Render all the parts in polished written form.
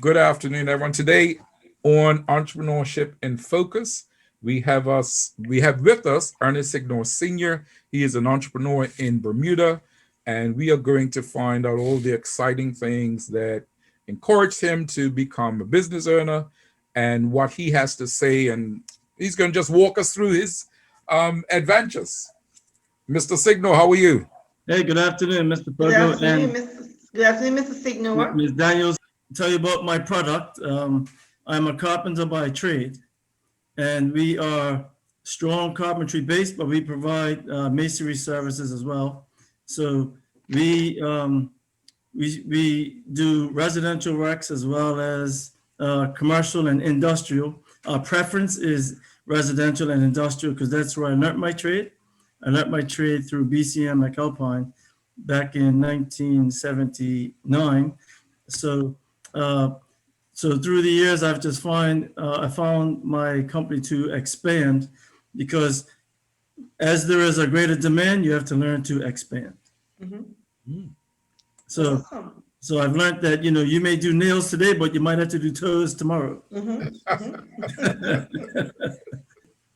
Good afternoon, everyone. Today on Entrepreneurship in Focus, we have with us Ernest Signor Senior. He is an entrepreneur in Bermuda, and we are going to find out all the exciting things that encouraged him to become a business owner and what he has to say. And he's going to just walk us through his adventures. Mr. Signor, how are you? Hey, good afternoon, Mr. Good Foggo afternoon, and Mr. Good afternoon, Mr. Signor. Ms. Daniels. Tell you about my product. I'm a carpenter by trade, and we are strong carpentry based, but we provide masonry services as well. So we we do residential works as well as commercial and industrial. Our preference is residential and industrial because that's where I learned my trade. I learned my trade through BCM McAlpine back in 1979. So, uh, so through the years, I found my company to expand because as there is a greater demand, you have to learn to expand. Mhm. So, Awesome. so I've learned that you may do nails today, but you might have to do toes tomorrow.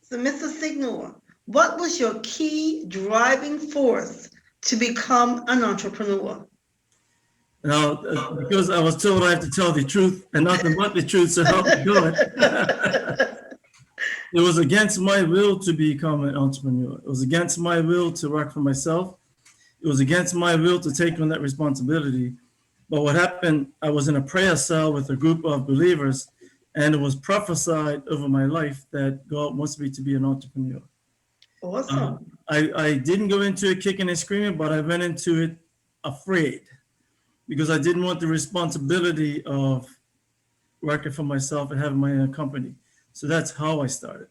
So, Mr. Signor, what was your key driving force to become an entrepreneur? Now, because I was told I have to tell the truth and nothing but the truth, so help me God. It was against my will to become an entrepreneur. It was against my will to work for myself. It was against my will to take on that responsibility. But what happened, I was in a prayer cell with a group of believers, and it was prophesied over my life that God wants me to be an entrepreneur. Awesome. I didn't go into it kicking and screaming, but I went into it afraid because I didn't want the responsibility of working for myself and having my own company. So that's how I started.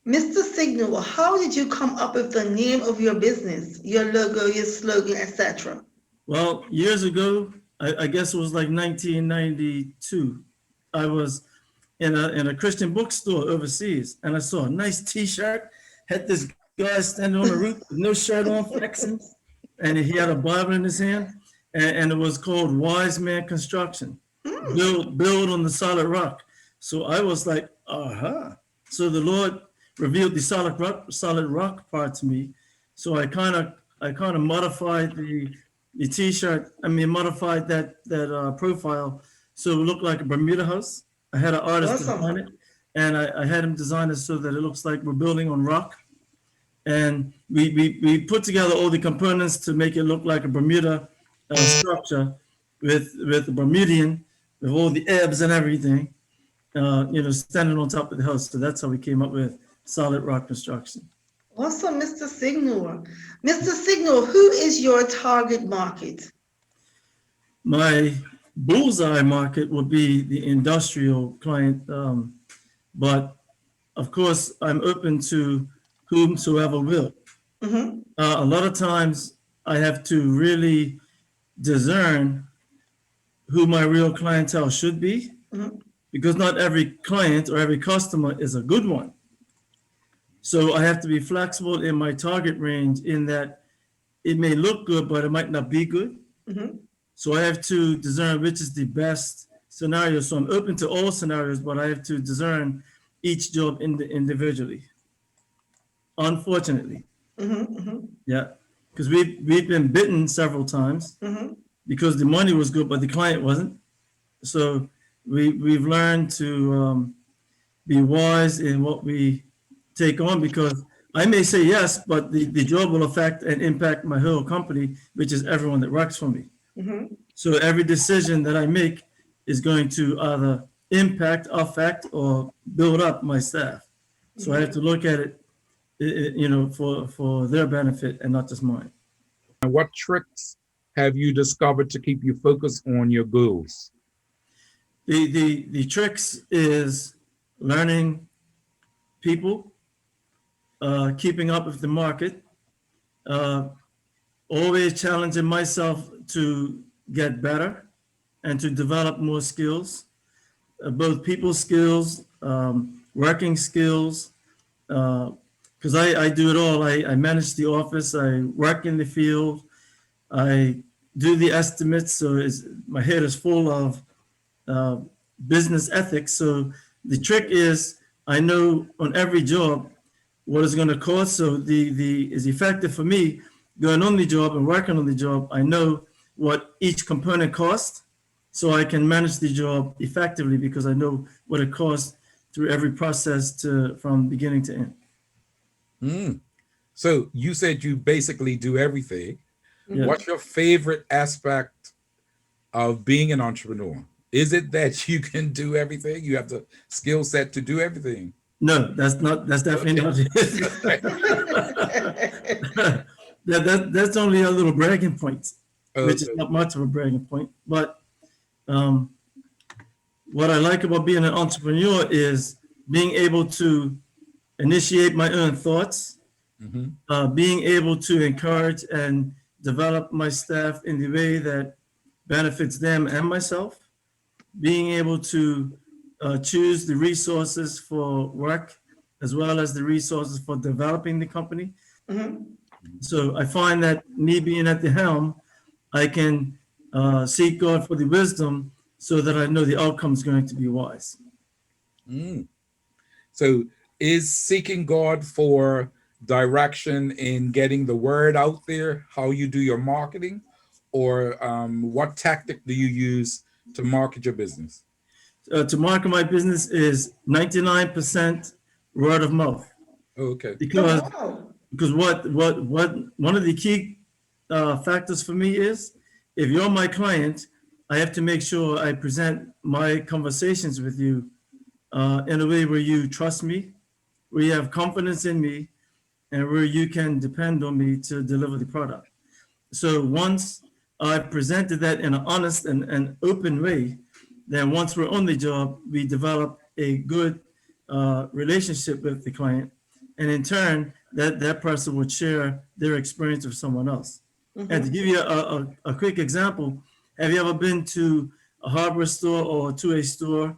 Mr. Signor, how did you come up with the name of your business, your logo, your slogan, etc.? Well, years ago, I guess it was like 1992. I was in a Christian bookstore overseas, and I saw a nice T-shirt. Had this guy standing on the roof with no shirt on, flexing, and he had a Bible in his hand, and it was called Wise Man Construction, build on the solid rock. So I was like, aha. So the Lord revealed the solid rock part to me. So I kind of modified the T-shirt. I mean, modified that profile so it looked like a Bermuda house. I had an artist design Awesome. it, and I had him design it so that it looks like we're building on rock. And we put together all the components to make it look like a Bermuda structure with the Bermudian, with all the ebbs and everything, standing on top of the house. So that's how we came up with solid rock construction. Awesome, Mr. Signor. Mr. Signor, who is your target market? My bullseye market would be the industrial client, but of course, I'm open to whomsoever will. Mm-hmm. A lot of times, I have to really discern who my real clientele should be Mm-hmm. because not every client or every customer is a good one. So I have to be flexible in my target range in that it may look good, but it might not be good. Mm-hmm. So I have to discern which is the best scenario. So I'm open to all scenarios, but I have to discern each job individually. Unfortunately, Mm-hmm. yeah, because we've been bitten several times Mm-hmm. because the money was good, but the client wasn't. So we've learned to be wise in what we take on because I may say yes, but the job will affect and impact my whole company, which is everyone that works for me. Mm-hmm. So every decision that I make is going to either impact, affect, or build up my staff. So I have to look at it, for their benefit and not just mine. And what tricks have you discovered to keep you focused on your goals? The tricks is learning people, keeping up with the market, uh, always challenging myself to get better and to develop more skills, both people skills, working skills, because I do it all. I manage the office, I work in the field, I do the estimates. So my head is full of uh, business ethics. So the trick is I know on every job what it's going to cost. So the is effective for me going on the job and working on the job. I know what each component costs, so I can manage the job effectively because I know what it costs through every process to from beginning to end. Mm. So you said you basically do everything. Yeah. What's your favorite aspect of being an entrepreneur? Is it that you can do everything? You have the skill set to do everything? No, that's not. That's definitely not it. That's only a little bragging point, which is Okay. not much of a bragging point. But um, what I like about being an entrepreneur is being able to initiate my own thoughts, Mhm. being able to encourage and develop my staff in the way that benefits them and myself, being able to choose the resources for work as well as the resources for developing the company. Mhm. So I find that me being at the helm, I can seek God for the wisdom so that I know the outcome is going to be wise. Mm. So is seeking God for direction in getting the word out there, how you do your marketing, or what tactic do you use to market your business? To market my business is 99% word of mouth Okay. Oh, because wow. what one of the key factors for me is if you're my client, I have to make sure I present my conversations with you in a way where you trust me, where you have confidence in me, and where you can depend on me to deliver the product. So once I presented that in an honest and open way, then once we're on the job, we develop a good relationship with the client. And in turn, that person would share their experience with someone else. And to Mhm. give you a quick example, have you ever been to a hardware store or to a store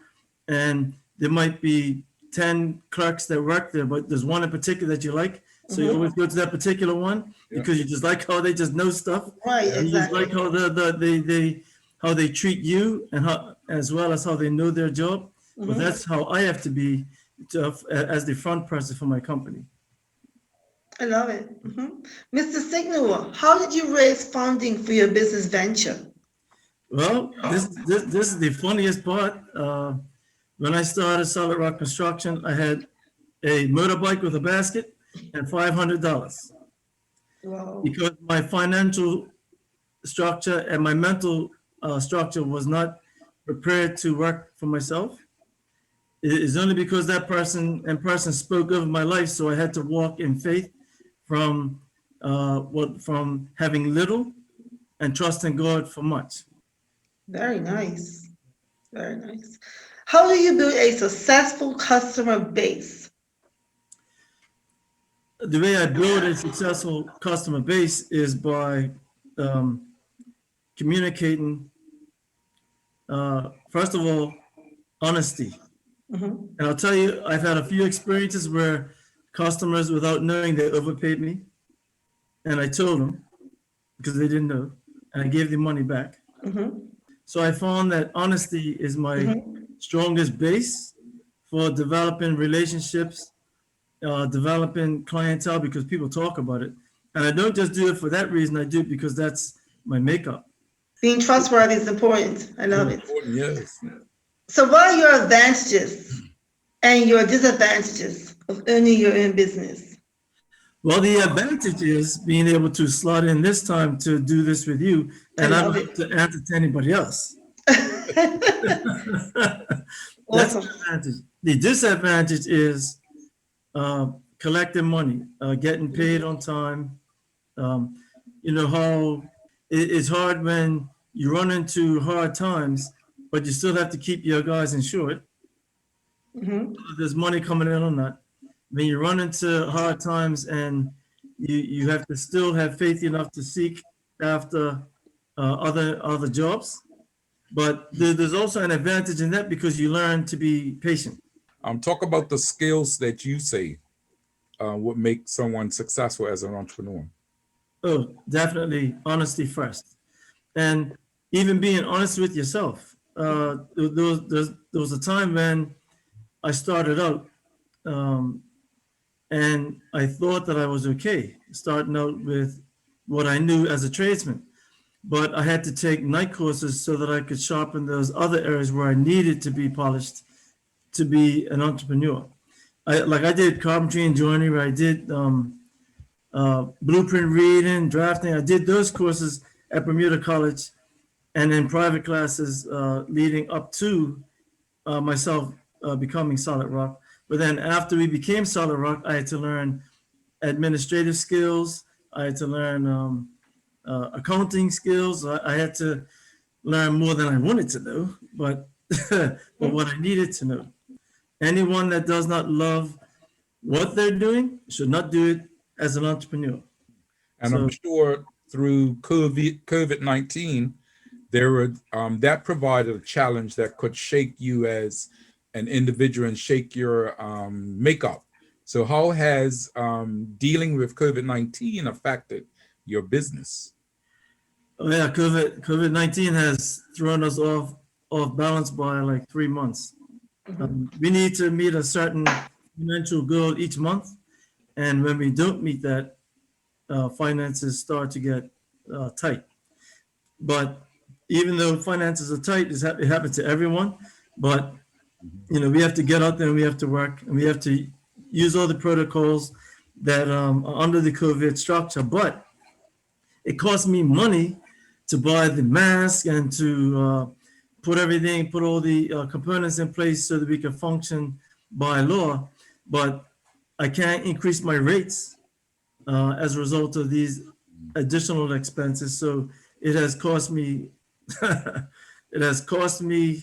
and there might be 10 clerks that work there, but there's one in particular that you like? So you Mhm. always go to that particular one Yeah. because you just like how they just know stuff. Right, And you just like exactly. how they how they treat you and how as well as how they know their job. But Mhm. that's how I have to be as the front person for my company. I love it. Mhm. Mr. Signor, how did you raise funding for your business venture? Well, this is the funniest part. When I started Solid Rock Construction, I had a motorbike with a basket and $500 Wow. because my financial structure and my mental structure was not prepared to work for myself. It is only because that person spoke over my life, so I had to walk in faith from from having little and trusting God for much. Very nice. Very nice. How do you build a successful customer base? The way I build a successful customer base is by um, communicating, first of all, honesty. Mhm. And I'll tell you, I've had a few experiences where customers, without knowing, they overpaid me, and I told them because they didn't know, and I gave them money back. Mhm. So I found that honesty is my Mhm. strongest base for developing relationships, developing clientele because people talk about it. And I don't just do it for that reason, I do it because that's my makeup. Being trustworthy is important. I love Yeah. it. Important, yes. So, what are your advantages and your disadvantages of owning your own business? Well, the advantage is being able to slot in this time to do this with you, I and I don't love have it. to answer to anybody else. That's the Awesome. advantage. The disadvantage is collecting money, getting paid on time. Um, you know how it's hard when you run into hard times, but you still have to keep your guys insured. Mhm. There's money coming in on that. When you run into hard times and you have to still have faith enough to seek after other jobs. But there's also an advantage in that because you learn to be patient. Talk about the skills that you say would make someone successful as an entrepreneur. Oh, definitely honesty first. And even being honest with yourself. there was a time when I started out, um, and I thought that I was okay starting out with what I knew as a tradesman. But I had to take night courses so that I could sharpen those other areas where I needed to be polished to be an entrepreneur. I did carpentry and joinery. I did blueprint reading, drafting. I did those courses at Bermuda College, and in private classes leading up to myself becoming Solid Rock. But then after we became Solid Rock, I had to learn administrative skills. I had to learn accounting skills. I had to learn more than I wanted to know, but but what I needed to know. Anyone that does not love what they're doing should not do it as an entrepreneur. And I'm So sure through COVID-19, there were that provided a challenge that could shake you as an individual and shake your makeup. So how has dealing with COVID-19 affected your business? oh yeah, COVID-19 has thrown us off balance by like 3 months. We need to meet a certain financial goal each month, and when we don't meet that, finances start to get tight. But even though finances are tight, it happens to everyone. But we have to get out there and we have to work and we have to use all the protocols that are under the COVID structure. But it costs me money to buy the mask and to put all the components in place so that we can function by law. But I can't increase my rates as a result of these additional expenses. So it has cost me, it has cost me,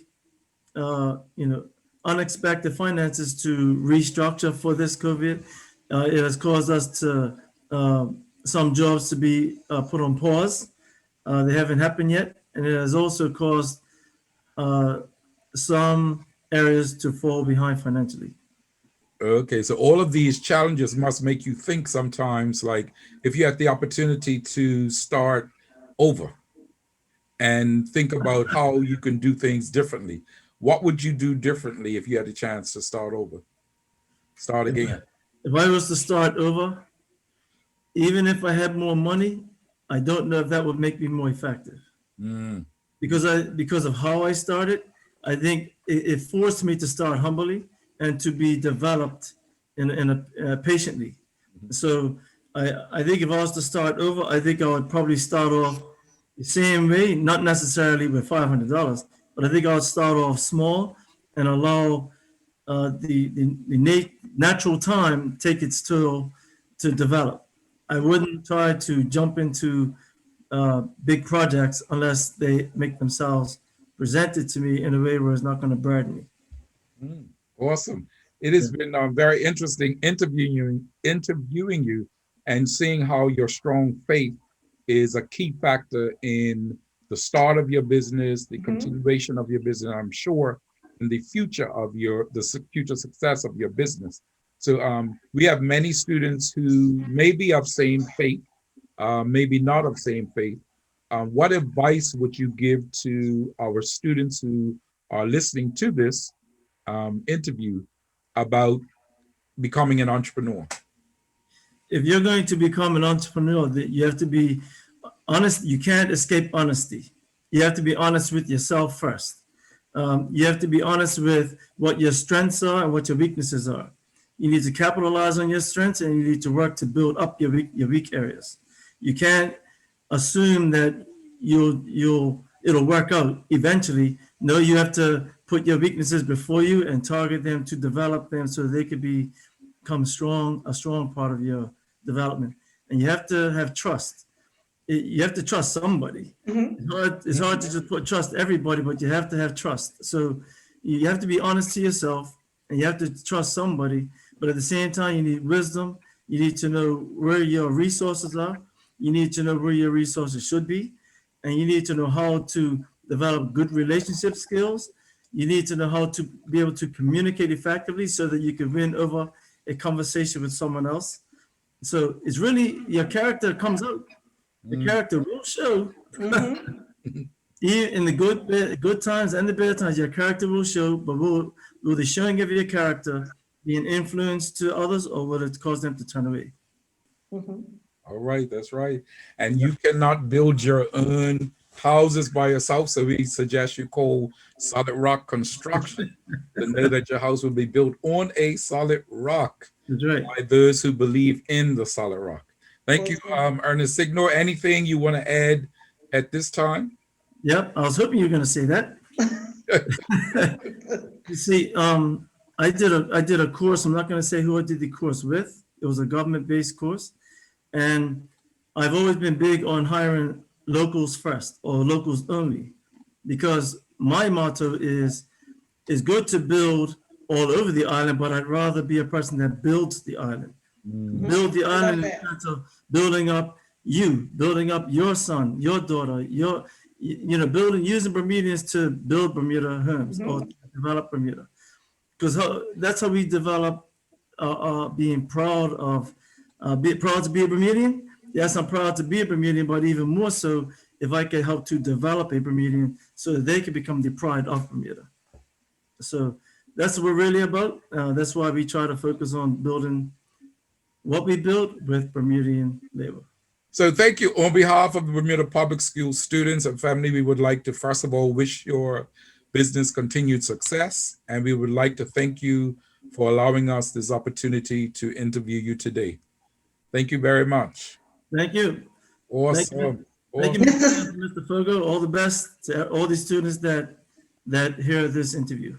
unexpected finances to restructure for this COVID. It has caused us to some jobs to be put on pause. They haven't happened yet, and it has also caused some areas to fall behind financially. Okay, so all of these challenges must make you think sometimes, like if you had the opportunity to start over and think about how you can do things differently. What would you do differently if you had a chance to start over, start If, again? if I was to start over, even if I had more money, I don't know if that would make me more effective. Mm, Because of how I started, I think it forced me to start humbly and to be developed patiently. So I think if I was to start over, I think I would probably start off the same way, not necessarily with $500, but I think I would start off small and allow the natural time take its toll to develop. I wouldn't try to jump into big projects unless they make themselves presented to me in a way where it's not going to burden me. mm, awesome. It has been very interesting interviewing you and seeing how your strong faith is a key factor in the start of your business, the continuation of your business. I'm sure in the future of future success of your business. So we have many students who may be of same faith, maybe not of same faith. What advice would you give to our students who are listening to this interview about becoming an entrepreneur? If you're going to become an entrepreneur, you have to be honest. You can't escape honesty. You have to be honest with yourself first. You have to be honest with what your strengths are and what your weaknesses are. You need to capitalize on your strengths and you need to work to build up your weak areas. You can't assume that it'll work out eventually. No, you have to put your weaknesses before you and target them to develop them so they could become a strong part of your development. And you have to have trust. You have to trust somebody. It's hard to just trust everybody, but you have to have trust. So you have to be honest to yourself and you have to trust somebody. But at the same time, you need wisdom. You need to know where your resources are. You need to know where your resources should be. And you need to know how to develop good relationship skills. You need to know how to be able to communicate effectively so that you can win over a conversation with someone else. So it's really your character comes out. The character will show. In the good times and the bad times, your character will show, but will the showing of your character be an influence to others, or will it cause them to turn away? Mhm. All right, that's right. And you cannot build your own houses by yourself, so we suggest you call Solid Rock Construction to know that your house will be built on a solid rock That's right. by those who believe in the solid rock. Thank you, That's right. Ernest Signor. Anything you want to add at this time? Yep, I was hoping you were going to say that. You see, I did a course. I'm not going to say who I did the course with. It was a government-based course, and I've always been big on hiring locals first or locals only, because my motto is it's good to build all over the island, but I'd rather be a person that builds the island. Build the I love island in that. the sense of building up you, building up your son, your daughter, building, using Bermudians to build Bermuda homes or to develop Bermuda. Because that's how we develop being proud of, proud to be a Bermudian. Yes, I'm proud to be a Bermudian, but even more so if I can help to develop a Bermudian so that they can become the pride of Bermuda. So that's what we're really about. That's why we try to focus on building what we built with Bermudian labor. So thank you. On behalf of the Bermuda Public School students and family, we would like to first of all wish your business continued success. And we would like to thank you for allowing us this opportunity to interview you today. Thank you very much. Thank you. Thank you. Awesome. Thank you, Awesome. Mr. Foggo. All the best to all the students that hear this interview.